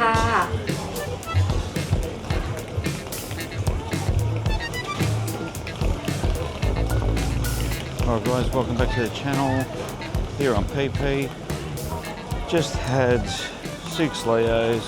ค่ะ Alright guys, welcome back to the channel here on Phi Phi. Just had 6 Leos,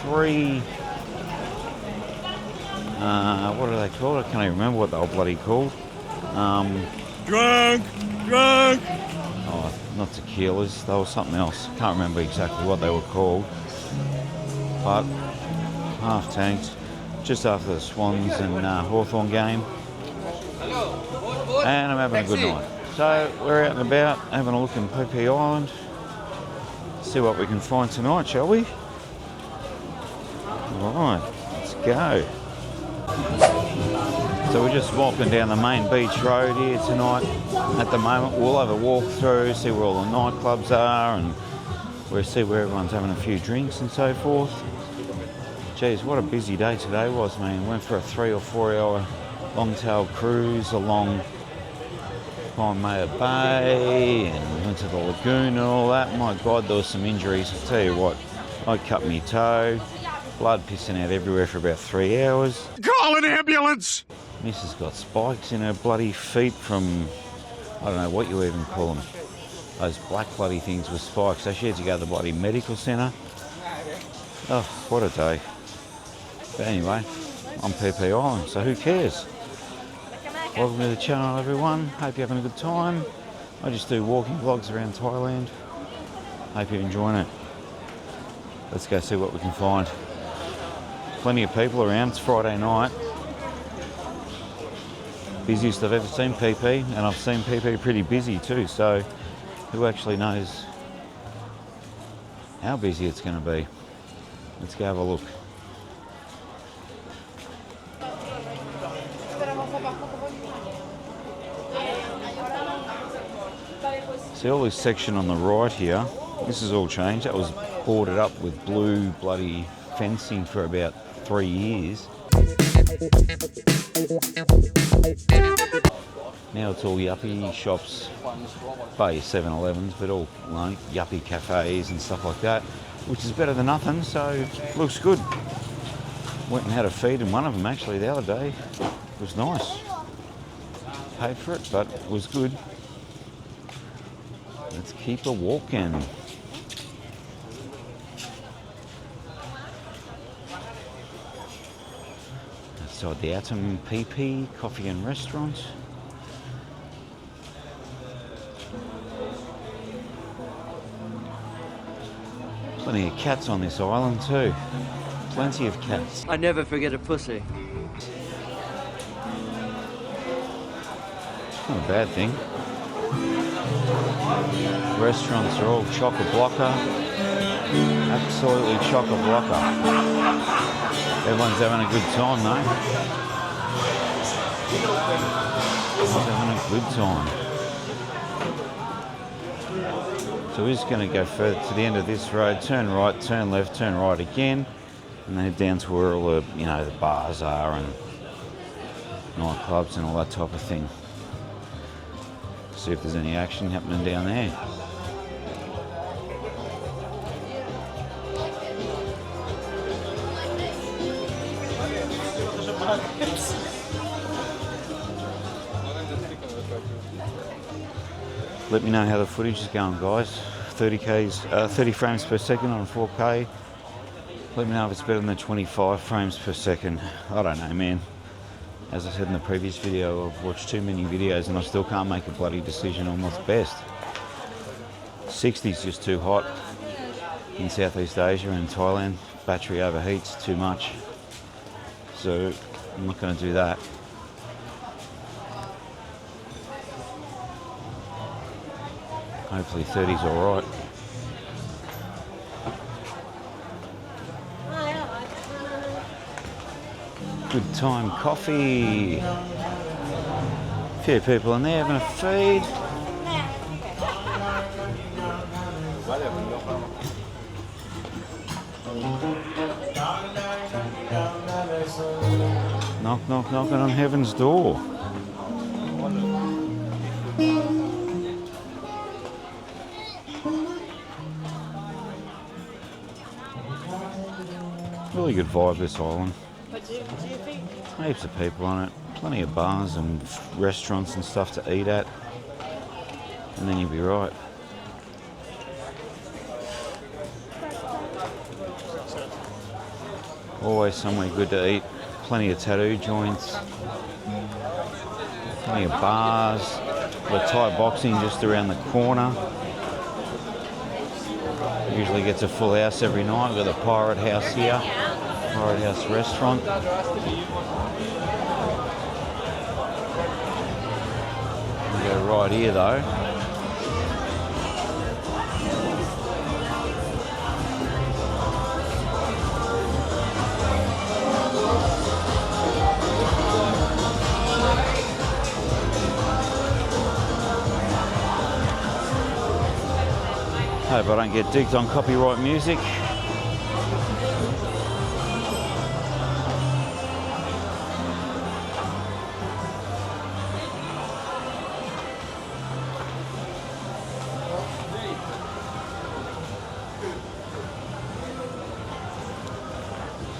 3 what are they called? I can't even remember what they were bloody called. Drunk! Oh, not tequilas, they were something else. Can't remember exactly what they were called. But half tanked just after the Swans and Hawthorn game. And I'm having a good night. So we're out and about having a look in Phi Phi Island. See what we can find tonight, shall we? Alright, let's go. So we're just walking down the main beach road here tonight. At the moment we'll have a walk through, see where all the nightclubs are, and we'll see where everyone's having a few drinks and so forth. Geez, what a busy day today was, man. Went for a 3 or 4 hour long-tail cruise along Maya Bay and went to the lagoon and all that. My God, there was some injuries. I'll tell you what, I cut my toe, blood pissing out everywhere for about 3 hours. Call an ambulance! Missus got spikes in her bloody feet from, I don't know what you even call them. Those black bloody things with spikes. So she had to go to the bloody medical centre. Oh, what a day. But anyway, I'm Phi Phi Island, so who cares? Welcome to the channel, everyone. Hope you're having a good time. I just do walking vlogs around Thailand. Hope you're enjoying it. Let's go see what we can find. Plenty of people around. It's Friday night. Busiest I've ever seen Phi Phi, and I've seen Phi Phi pretty busy too, so who actually knows how busy it's going to be. Let's go have a look. See all this section on the right here, this is all changed. That was boarded up with blue bloody fencing for about 3 years. Now it's all yuppie shops, bar your 7-Elevens, but all like yuppie cafes and stuff like that, which is better than nothing, so looks good. Went and had a feed in one of them actually the other day. It was nice. Paid for it, but it was good. Let's keep a walking. Outside the Atom Phi Phi Coffee and Restaurant. Plenty of cats on this island too. Plenty of cats. I never forget a pussy. Not a bad thing. Restaurants are all chock-a-blocker. Absolutely chock-a-blocker. Everyone's having a good time though. Everyone's having a good time. So we're just going to go further to the end of this road, turn right, turn left, turn right again, and then head down to where all the, you know, the bars are and nightclubs and all that type of thing. See if there's any action happening down there. Let me know how the footage is going, guys. 30 frames per second on 4K. Let me know if it's better than 25 frames per second. I don't know, man. As I said in the previous video, I've watched too many videos and I still can't make a bloody decision on what's best. 60 is just too hot in Southeast Asia and Thailand. Battery overheats too much. So I'm not going to do that. Hopefully 30's alright. Good time coffee. A few people in there having a feed. Knock, knock, knocking on heaven's door. Really good vibe, this island. Heaps of people on it. Plenty of bars and restaurants and stuff to eat at. And then you'll be right. Always somewhere good to eat. Plenty of tattoo joints. Plenty of bars. The Thai boxing just around the corner. Usually gets a full house every night. We've got the Pirate House here. Pirate House restaurant. We go right here though. Hope I don't get digged on copyright music.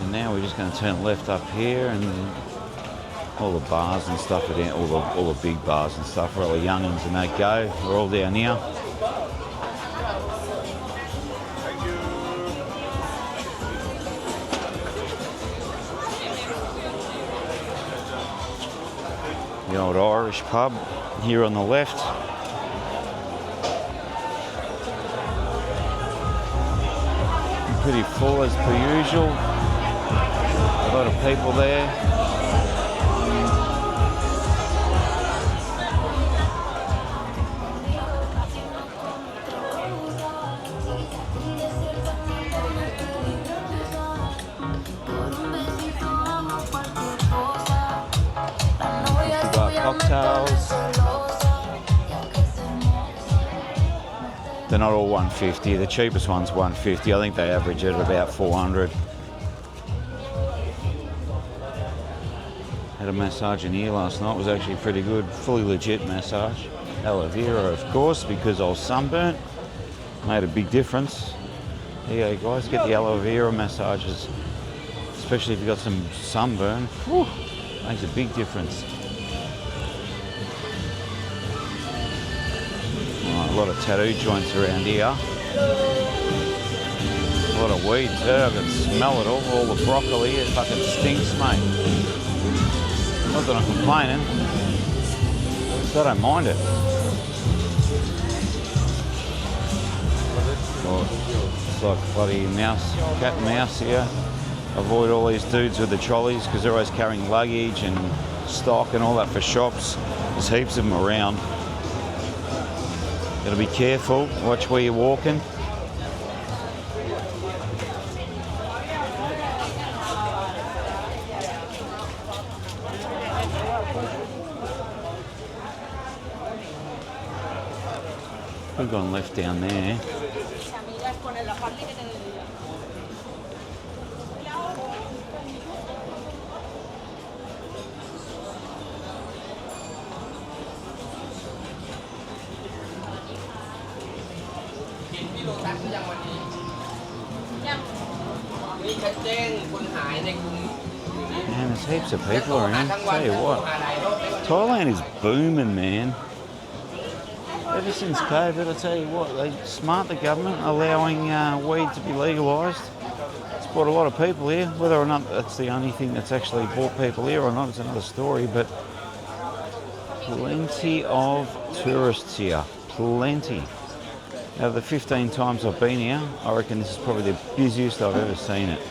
And now we're just going to turn left up here, and all the bars and stuff are down, all the big bars and stuff where all the youngins and that go. We're all down here. The old Irish pub here on the left. Pretty full as per usual. A lot of people there. Cocktails. They're not all 150. The cheapest one's 150. I think they average at about 400. Had a massage in here last night. It was actually pretty good. Fully legit massage. Aloe vera, of course, because I was sunburnt. Made a big difference. There you go, guys. Get the aloe vera massages, especially if you've got some sunburn. Whew, makes a big difference. A lot of tattoo joints around here. A lot of weed too. I can smell it all the broccoli. It fucking stinks, mate. Not that I'm complaining. I don't mind it. It's like bloody mouse, cat and mouse here. Avoid all these dudes with the trolleys because they're always carrying luggage and stock and all that for shops. There's heaps of them around. Gotta be careful, watch where you're walking. We've gone left down there. Man, there's heaps of people around. Tell you what, Thailand is booming, man. Ever since COVID, I tell you what, they smart, the government, allowing weed to be legalised. It's brought a lot of people here. Whether or not that's the only thing that's actually brought people here or not is another story, but plenty of tourists here, plenty. Out of the 15 times I've been here, I reckon this is probably the busiest I've ever seen it.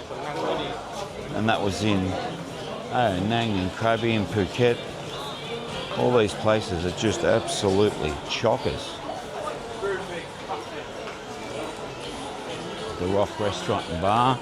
And that was in Nang and Krabi and Phuket. All these places are just absolutely chockers. The Rock Restaurant and Bar.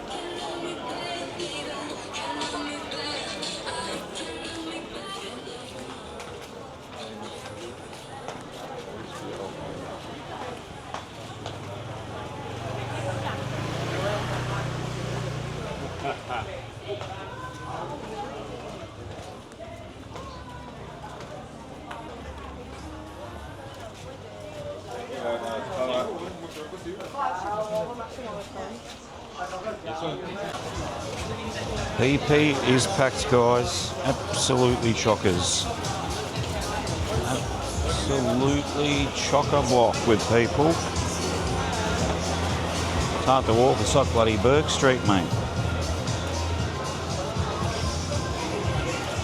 Phi Phi is packed, guys. Absolutely chockers. Absolutely chock-a-block with people. It's hard to walk. It's like bloody Burke Street, mate.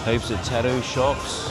Heaps of tattoo shops.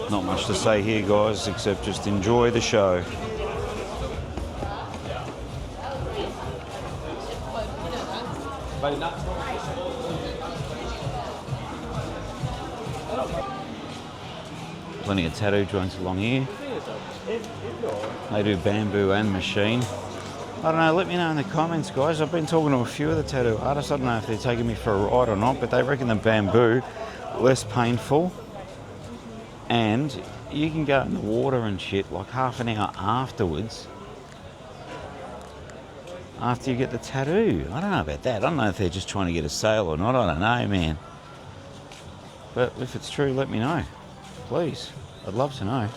Not much to say here, guys, except just enjoy the show. Plenty of tattoo joints along here. They do bamboo and machine. I don't know, let me know in the comments, guys. I've been talking to a few of the tattoo artists. I don't know if they're taking me for a ride or not, but they reckon the bamboo less painful. And you can go in the water and shit like half an hour afterwards. After you get the tattoo. I don't know about that. I don't know if they're just trying to get a sale or not. I don't know, man. But if it's true, let me know. Please. I'd love to know.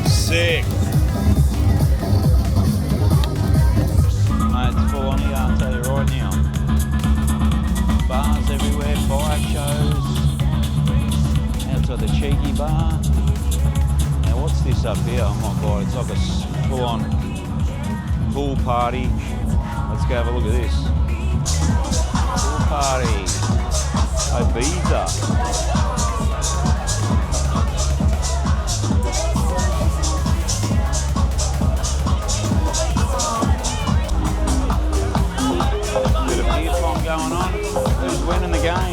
Sick. Mate, it's full on here, I'll tell you right now. Bars everywhere, fire shows. Outside the Cheeky Bar. Now what's this up here? Oh my god, it's like a full on pool party. Let's go have a look at this. Pool party. Ibiza. Bit of beer pong going on. Who's winning the game?